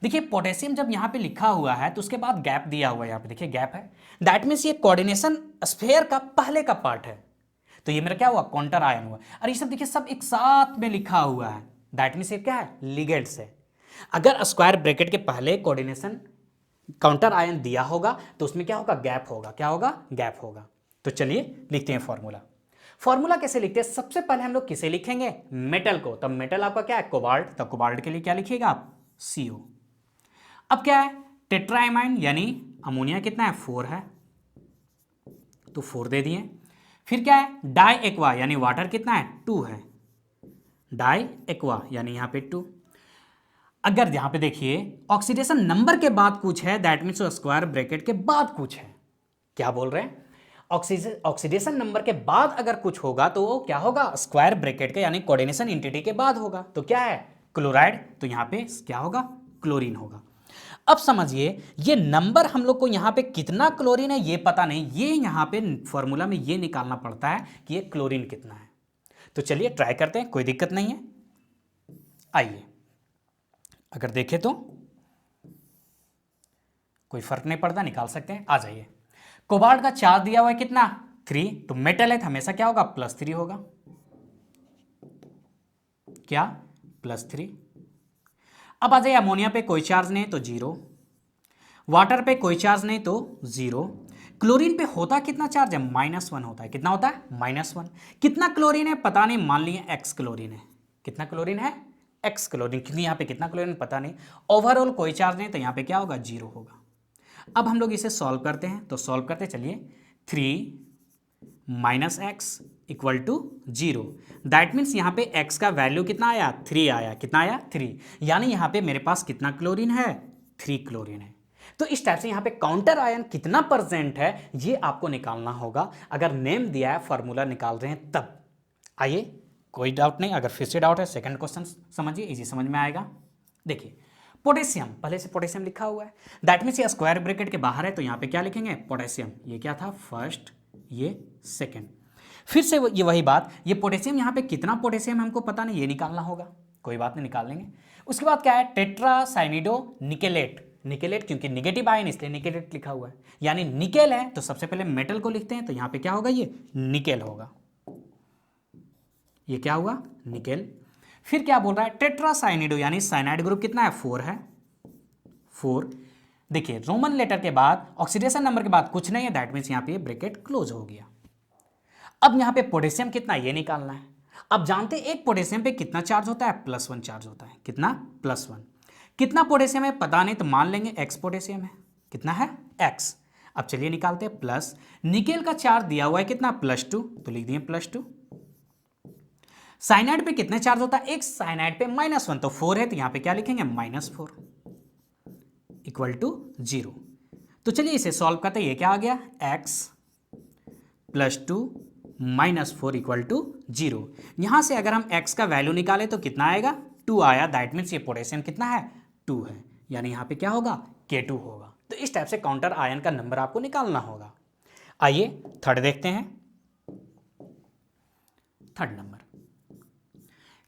Speaker 1: देखिए पोटेशियम जब यहाँ पे लिखा हुआ है तो उसके बाद गैप दिया हुआ है, यहाँ पे देखिए गैप है, दैट मीन्स ये कोऑर्डिनेशन स्फीयर का पहले का पार्ट है, तो ये मेरा क्या हुआ, काउंटर आयन हुआ। और ये सब देखिए सब एक साथ में लिखा हुआ है, दैट मीन्स ये क्या है, लिगेंड्स है। अगर स्क्वायर ब्रैकेट के पहले कोऑर्डिनेशन काउंटर आयन दिया होगा तो उसमें क्या होगा, गैप होगा, क्या होगा, गैप होगा। तो चलिए लिखते हैं फॉर्मूला। फॉर्मूला कैसे लिखते हैं, सबसे पहले हम लोग किसे लिखेंगे, मेटल को। तब मेटल आपका क्या है, कोबाल्ट, तब कोबाल्ट के लिए क्या लिखिएगा आप, CO। अब क्या है, टेट्राएमाइन यानी अमोनिया कितना है, 4 है, तो 4 दे दिए। फिर क्या है, डाई एक्वा यानी वाटर कितना है, 2 है, डाई एक्वा यानी यहां पे 2। अगर यहां पे देखिए ऑक्सीडेशन नंबर के बाद कुछ है, दैट मीन्स स्क्वायर ब्रैकेट के बाद कुछ है। क्या बोल रहे हैं? ऑक्सीडेशन नंबर के बाद अगर कुछ होगा तो वो क्या होगा? स्क्वायर ब्रैकेट के यानी कोऑर्डिनेशन एंटिटी के बाद होगा। तो क्या है? क्लोराइड। तो यहां पे क्या होगा? क्लोरीन होगा। अब समझिए ये नंबर हम लोग को यहां पे कितना क्लोरीन है ये पता नहीं, ये यहां पे फॉर्मूला में ये निकालना पड़ता है कि ये क्लोरीन कितना है। तो चलिए ट्राई करते हैं, कोई दिक्कत नहीं है। आइए अगर देखें तो कोई फर्क नहीं पड़ता, निकाल सकते हैं। आ जाइए, कोबाल्ट का चार्ज दिया हुआ है कितना? 3। तो मेटल है तो हमेशा क्या होगा? +3 होगा। क्या? +3। अब आ जाइए, अमोनिया पे कोई चार्ज नहीं तो 0, वाटर पे कोई चार्ज नहीं तो 0, क्लोरीन पे होता कितना चार्ज है? -1 होता है। कितना होता है? -1। कितना क्लोरीन है पता नहीं, मान लिए X क्लोरीन है। कितना क्लोरीन है? X chlorine. क्योंकि यहाँ पे कितना क्लोरीन पता नहीं, ओवरऑल कोई चार्ज नहीं तो यहाँ पे क्या होगा? 0 होगा। अब हम लोग इसे सॉल्व करते हैं, तो सॉल्व करते चलिए। 3 - x = 0, दैट मीन्स यहाँ पे x का वैल्यू कितना आया? 3 आया। कितना आया? 3। यानी यहाँ पे मेरे पास कितना क्लोरीन है? 3 क्लोरीन है। तो इस टाइप से यहाँ पे काउंटर आयन कितना % है ये आपको निकालना होगा। अगर नेम दिया है, फॉर्मूला निकाल रहे हैं तब। आइए, कोई डाउट नहीं। अगर फिर से डाउट है, सेकंड क्वेश्चन समझिए, इजी समझ में आएगा। देखिए, पोटेशियम, पहले से पोटेशियम लिखा हुआ है, दैट मीन्स ये स्क्वायर ब्रैकेट के बाहर है तो यहाँ पे क्या लिखेंगे? पोटेशियम। ये क्या था? फर्स्ट, ये सेकंड। फिर से ये वही बात, ये पोटेशियम यहाँ पे कितना पोटेशियम हमको पता नहीं, ये निकालना होगा। कोई बात नहीं, निकाल लेंगे। उसके बाद क्या है? टेट्रासाइनिडो निकेलेट। निकेलेट क्योंकि निगेटिव आयन इसलिए निकेलेट लिखा हुआ है, यानी निकेल है तो सबसे पहले मेटल को लिखते हैं, तो यहाँ पे क्या होगा? ये निकेल होगा। ये क्या हुआ? निकेल। फिर क्या बोल रहा है? टेट्रासाइनिडो, यानी साइनाइड ग्रुप कितना है? 4 है। 4। देखिए, रोमन लेटर के बाद ऑक्सीडेशन नंबर के बाद कुछ नहीं है, दैट मीन्स यहाँ पे ब्रैकेट क्लोज हो गया। अब यहाँ पे पोटेशियम कितना ये निकालना है। अब जानते हैं एक पोटेशियम पे कितना चार्ज होता है? +1 चार्ज होता है। कितना? +1। कितना पोटेशियम है पता नहीं, तो मान लेंगे x पोटेशियम है। कितना है? x। अब चलिए निकालते हैं। प्लस निकेल का चार्ज दिया हुआ है कितना? +2, तो लिख दिए +2। साइनाइड पे कितने चार्ज होता है? एक साइनाइड पे -1, तो 4 है तो यहां पे क्या लिखेंगे? -4 = 0। तो चलिए इसे सॉल्व करते हैं। ये क्या आ गया? x +2 -4 = 0। यहां से अगर हम x का वैल्यू निकालें तो कितना आएगा? 2 आया। दैट मीन्स ये पोटेशियम कितना है? 2 है, यानी यहां पे क्या होगा? K2 होगा। तो इस टाइप से काउंटर आयन का नंबर आपको निकालना होगा। आइए थर्ड देखते हैं। थर्ड नंबर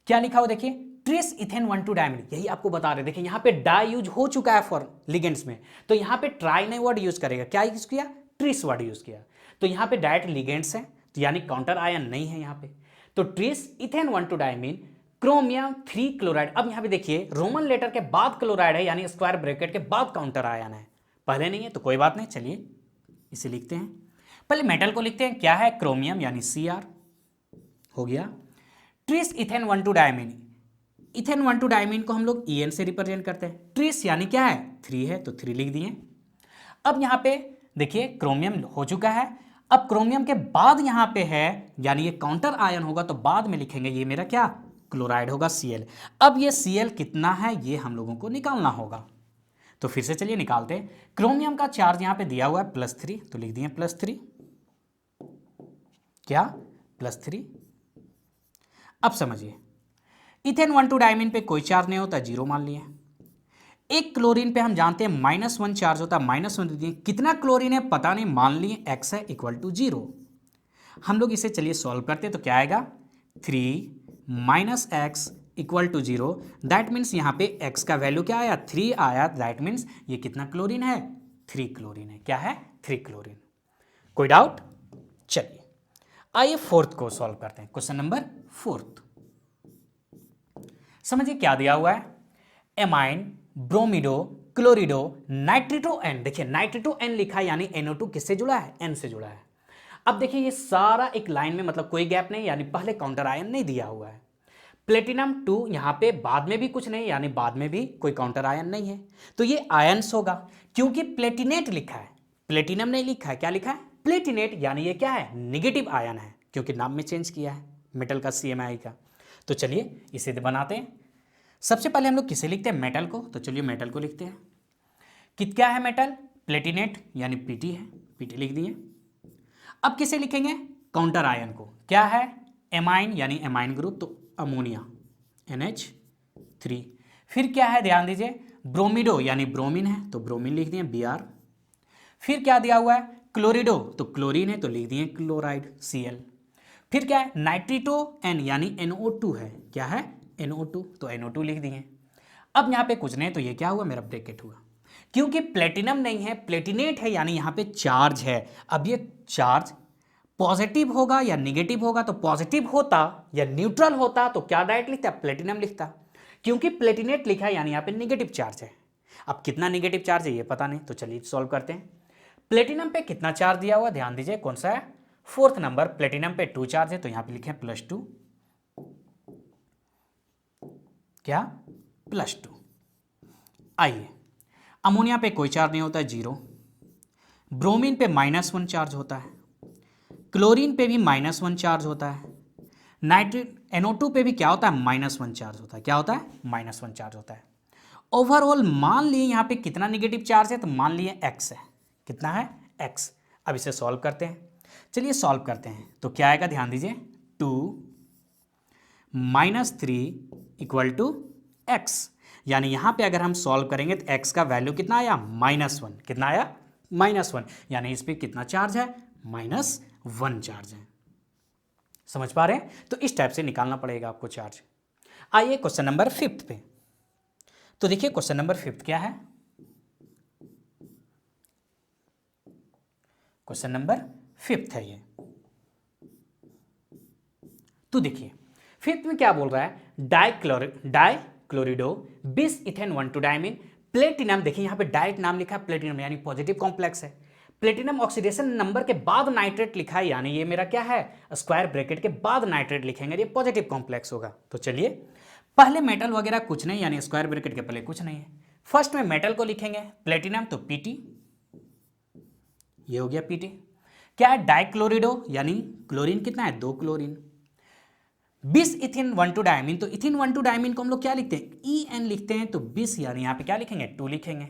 Speaker 1: क्या लिखा हो? देखिए, ट्रेस इथेन 1,2 डायमीन, यही आपको बता रहे। देखिए यहाँ पे डाई यूज हो चुका है फॉर लिगेंड्स में, तो यहाँ पे ट्राई नहीं वर्ड यूज करेगा। क्या यूज किया? ट्रेस वर्ड यूज किया। तो यहाँ पे डायरेक्ट लिगेंड्स है, तो यानी काउंटर आयन नहीं है यहाँ पे। तो trace ethane 1,2 diamine chromium 3 chloride. अब यहाँ पे देखिए रोमन लेटर के बाद क्लोराइड है, यानी स्क्वायर ब्रैकेट के बाद काउंटर आयन है, पहले नहीं है तो कोई बात नहीं। चलिए इसे लिखते हैं। पहले मेटल को लिखते हैं। क्या है? क्रोमियम, यानी Cr हो गया। Trace ethane 1,2 diamine, ethane 1,2 diamine को हम लोग En से रिप्रेजेंट करते हैं। ट्रेस यानी क्या है? 3 है तो 3 लिख दिए। अब यहाँ पे देखिए क्रोमियम हो चुका है, अब क्रोमियम के बाद यहाँ पे है, यानी ये काउंटर आयन होगा तो बाद में लिखेंगे। ये मेरा क्या? क्लोराइड होगा, Cl। अब ये Cl कितना है ये हम लोगों को निकालना होगा, तो फिर से चलिए निकालते हैं। क्रोमियम का चार्ज यहाँ पे दिया हुआ है +3, तो लिख दिए +3। क्या? +3। अब समझिए, इथेन 1,2 डायमीन पे कोई चार्ज नहीं होता, 0 मान लिए। एक क्लोरीन पे हम जानते हैं -1 चार्ज होता है, -1 दीजिए। कितना क्लोरीन है पता नहीं, मान लिए x है = 0। हम लोग इसे चलिए सॉल्व करते हैं, तो क्या आएगा? 3 - x = 0, दैट मीन्स यहाँ पे x का वैल्यू क्या आया? 3 आया। दैट मीन्स ये कितना क्लोरीन है? 3 क्लोरीन है। क्या है? 3 क्लोरीन। कोई डाउट? चलिए आइए फोर्थ को सॉल्व करते हैं। Question number 4। समझिए क्या दिया हुआ है? Amine, bromido, chlorido, nitrito N. देखिए नाइट्रिटो एन लिखा है, यानी NO2 किससे जुड़ा है? N से जुड़ा है। अब देखिए ये सारा एक लाइन में, मतलब कोई गैप नहीं, यानी पहले काउंटर आयन नहीं दिया हुआ है। प्लेटिनम 2 यहाँ पे बाद में भी कुछ नहीं, यानी बाद में भी कोई काउंटर आयन नहीं है, तो ये आयन्स होगा। क्योंकि प्लेटिनेट लिखा है, प्लेटिनम नहीं लिखा है। क्या लिखा है? प्लेटिनेट, यानी ये क्या है? निगेटिव आयन है, क्योंकि नाम में चेंज किया है मेटल का, CMI का। तो चलिए इसे बनाते हैं। सबसे पहले हम लोग किसे लिखते हैं, मेटल को। तो चलिए मेटल को लिखते हैं। क्या है मेटल, प्लेटिनेट यानी पीटी है, पीटी लिख दिए। अब किसे लिखेंगे, काउंटर आयन को। क्या है, एमाइन यानी एमाइन ग्रुप, तो अमोनिया NH3। फिर क्या है, ध्यान दीजिए, ब्रोमिडो यानी ब्रोमीन है, तो ब्रोमीन लिख दिए Br। फिर क्या दिया हुआ है, क्लोरिडो, तो क्लोरीन है, तो लिख दिए क्लोराइड Cl। फिर क्या है, नाइट्रिटो N यानी NO2 है। क्या है, NO2, तो NO2 लिख दिए। अब यहाँ पे कुछ नहीं, तो ये क्या हुआ, मेरा ब्रैकेट हुआ। क्योंकि प्लेटिनम नहीं है, प्लेटिनेट है, यानी यहाँ पे चार्ज है। अब ये चार्ज पॉजिटिव होगा या निगेटिव होगा, तो पॉजिटिव होता या न्यूट्रल होता तो क्या डायरेक्ट लिखता, प्लेटिनम लिखता। क्योंकि प्लेटिनेट लिखा है यानी यहाँ पे निगेटिव चार्ज है। अब कितना निगेटिव चार्ज है ये पता नहीं, तो चलिए सॉल्व करते हैं। प्लेटिनम पे कितना चार्ज दिया हुआ, ध्यान दीजिए, कौन सा है, 4th नंबर। प्लेटिनम पे 2 चार्ज है, तो यहाँ पे लिखे +2। क्या, +2। आइए, अमोनिया पे कोई चार्ज नहीं होता है, 0। ब्रोमीन पे -1 चार्ज होता है। क्लोरीन पे भी -1 चार्ज होता है। नाइट्रेट NO2 पे भी क्या होता है, -1 चार्ज होता है। क्या होता है, -1 चार्ज होता है। ओवरऑल मान लिए यहाँ पे कितना निगेटिव चार्ज है, तो मान लिए X है। कितना है, X। अब इसे सॉल्व करते हैं। चलिए सॉल्व करते हैं, तो क्या आएगा, ध्यान दीजिए, 2 - 3 = X। यानी यहाँ पे अगर हम सॉल्व करेंगे तो X का वैल्यू कितना आया, -1। कितना आया, -1। यानी इस पे कितना चार्ज है, -1 चार्ज है। समझ पा रहे हैं, तो इस टाइप से निकालना पड़ेगा आपको चार्ज। आइए क्वेश्चन नंबर 5 पे। तो देखिए क्वेश्चन नंबर 5 क्या है, क्वेश्चन नंबर 5 है ये। तो देखिए 5th में क्या बोल रहा है, डाइक्लोरिडो बिस इथेन 1,2-डाइमीन प्लेटिनम। देखिए यहाँ पे डायरेक्ट नाम लिखा है प्लेटिनम, यानी पॉजिटिव कॉम्प्लेक्स है। प्लेटिनम ऑक्सीडेशन नंबर के बाद नाइट्रेट लिखा है, यानी ये मेरा क्या है, स्क्वायर ब्रैकेट के बाद नाइट्रेट लिखेंगे, ये पॉजिटिव कॉम्प्लेक्स होगा। तो चलिए पहले मेटल वगैरह कुछ नहीं, यानी स्क्वायर ब्रैकेट के पहले कुछ नहीं है। फर्स्ट में मेटल को लिखेंगे, प्लेटिनम, तो Pt, ये हो गया Pt। क्या है, डाइक्लोरिडो यानी क्लोरीन कितना है, 2 क्लोरीन। बिस इथिन 1,2-डाइमीन, तो इथिन 1,2-डाइमीन को हम लोग क्या लिखते हैं, En लिखते हैं, तो बिस यानी यहाँ पे क्या लिखेंगे, 2 लिखेंगे।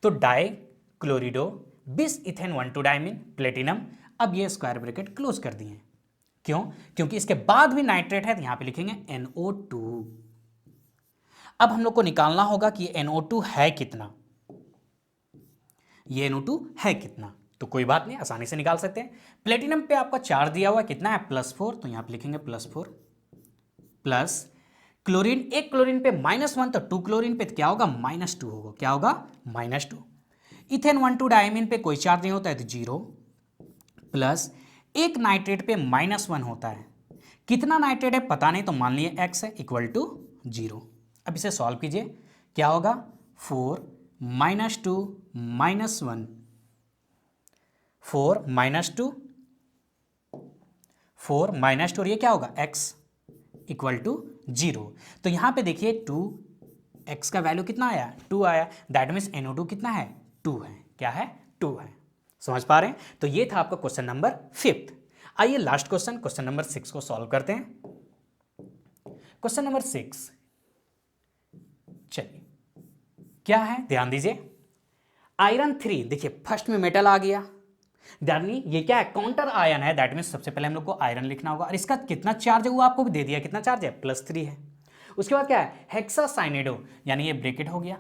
Speaker 1: तो डाइक्लोरिडो बिस इथेन 1,2-डाइमीन प्लेटिनम। अब ये स्क्वायर ब्रैकेट क्लोज कर दिए। क्यों, क्योंकि इसके बाद भी नाइट्रेट है, तो यहां पे लिखेंगे NO2। अब हम लोग को निकालना होगा कि NO2 है कितना, ये NO2 है कितना। तो कोई बात नहीं, आसानी से निकाल सकते हैं। प्लेटिनम पे आपका चार्ज दिया हुआ कितना है, +4, तो यहां पे लिखेंगे +4 प्लस क्लोरीन, एक क्लोरीन पे -1, तो 2 क्लोरीन पे क्या होगा, -2 होगा। क्या होगा, -2। इथेन 1,2-डाइमीन पे कोई चार्ज नहीं होता है, तो 0 प्लस एक नाइट्रेट पे -1 होता है। कितना नाइट्रेट है पता नहीं, तो मान लिए X है, = 0। अब इसे सॉल्व कीजिए, क्या होगा, 4 - 2 - 1, 4 - 2, 4 - 2, और ये क्या होगा, X = 0। तो यहां पे देखिए 2X का वैल्यू कितना आया, 2 आया। दैट मीन्स NO2 कितना है, 2 है। क्या है, 2 है। समझ पा रहे हैं, तो ये था आपका क्वेश्चन नंबर 5। आइए लास्ट क्वेश्चन, क्वेश्चन नंबर 6 को सॉल्व करते हैं। क्वेश्चन नंबर 6, चलिए क्या है, ध्यान दीजिए, आयरन 3। देखिए फर्स्ट में मेटल आ गया, यानी ये क्या है, काउंटर आयन है। दैट मीन्स सबसे पहले हम लोग को आयरन लिखना होगा, और इसका कितना चार्ज है वो आपको भी दे दिया, कितना चार्ज है, +3 है। उसके बाद क्या है, हेक्सासाइनिडो, यानी ये ब्रैकेट हो गया।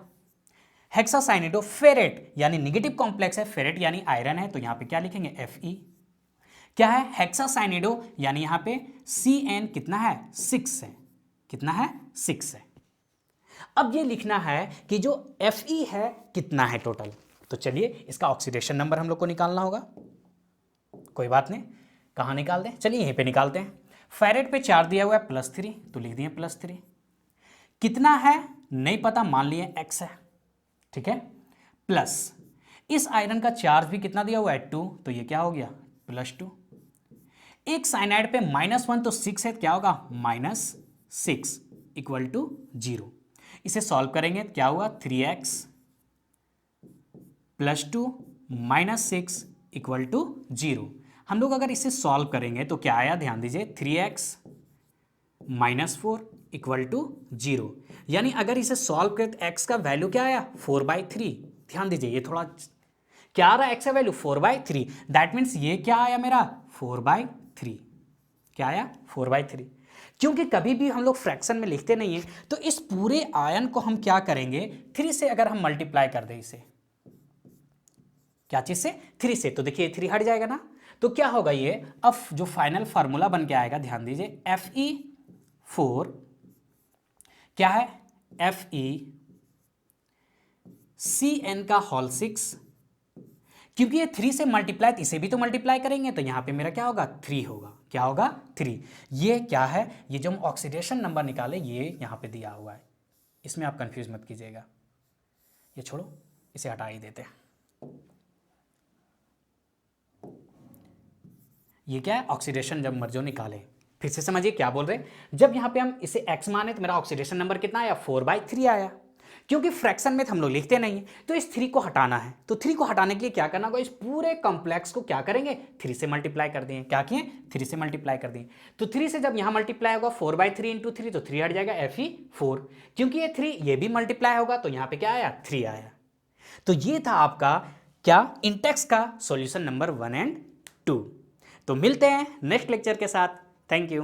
Speaker 1: हेक्सासाइनिडो फेरेट, यानी नेगेटिव कॉम्प्लेक्स है, फेरेट यानी आयरन है, तो यहां पे क्या लिखेंगे, Fe। क्या है, हेक्सासाइनिडो, यानी यहां पे Cn कितना है, 6 है। कितना है, 6 है। अब ये लिखना है कि जो Fe है कितना है टोटल। तो चलिए इसका ऑक्सीडेशन नंबर हम लोग को निकालना होगा। कोई बात नहीं, कहाँ निकाल दें, चलिए यहीं पे निकालते हैं। फेरेट पे चार्ज दिया हुआ है +3, तो लिख दिए +3। कितना है नहीं पता, मान लिए X है, ठीक है। प्लस इस आयरन का चार्ज भी कितना दिया हुआ है, 2, तो ये क्या हो गया, +2। एक साइनाइड पे -1, तो 6 है, क्या होगा, -6 = 0। इसे सॉल्व करेंगे, क्या हुआ, 3X + 2 -6 = 0। हम लोग अगर इसे सॉल्व करेंगे तो क्या आया, ध्यान दीजिए, 3X - 4 = 0। यानी अगर इसे सॉल्व करें तो x का वैल्यू क्या आया 4/3। ध्यान दीजिए ये थोड़ा क्या आ रहा है, x का वैल्यू 4/3, दैट मीन्स ये क्या आया मेरा 4/3। क्या आया 4/3। क्योंकि कभी भी हम लोग फ्रैक्शन में लिखते नहीं है तो इस पूरे आयन को हम क्या करेंगे 3 से अगर हम मल्टीप्लाई कर दें इसे, क्या चीज से 3 से, तो देखिए 3 हट जाएगा ना, तो क्या होगा ये, अब जो फाइनल फार्मूला बन के आएगा, ध्यान दीजिए Fe4 क्या है FeCN का होल 6, क्योंकि ये 3 से मल्टीप्लाई, इसे भी तो मल्टीप्लाई करेंगे तो यहां पे मेरा क्या होगा 3 होगा, क्या होगा 3। ये क्या है, ये जो हम ऑक्सीडेशन नंबर निकाले ये यहां पे दिया हुआ है, इसमें आप कंफ्यूज मत कीजिएगा, ये छोड़ो इसे हटा ही देते हैं। ये क्या है ऑक्सीडेशन नंबर जो निकाले, फिर से समझिए क्या बोल रहे हैं, जब यहां पे हम इसे x माने तो मेरा ऑक्सीडेशन नंबर कितना आया 4/3 आया, क्योंकि फ्रैक्शन में हम लोग लिखते नहीं है तो इस 3 को हटाना है, तो 3 को हटाने के लिए क्या करना होगा, इस पूरे कॉम्प्लेक्स को क्या करेंगे 3 से मल्टीप्लाई कर दिए, क्या किए 3 से मल्टीप्लाई कर दिए, तो 3 से जब यहां मल्टीप्लाई होगा 4/3 इंटू 3 तो 3 हट जाएगा Fe4, क्योंकि ये 3 ये भी मल्टीप्लाई होगा तो यहां पे क्या आया 3 आया। तो ये था आपका क्या इंटेक्स का सॉल्यूशन नंबर 1 एंड 2। तो मिलते हैं नेक्स्ट लेक्चर के साथ, थैंक यू।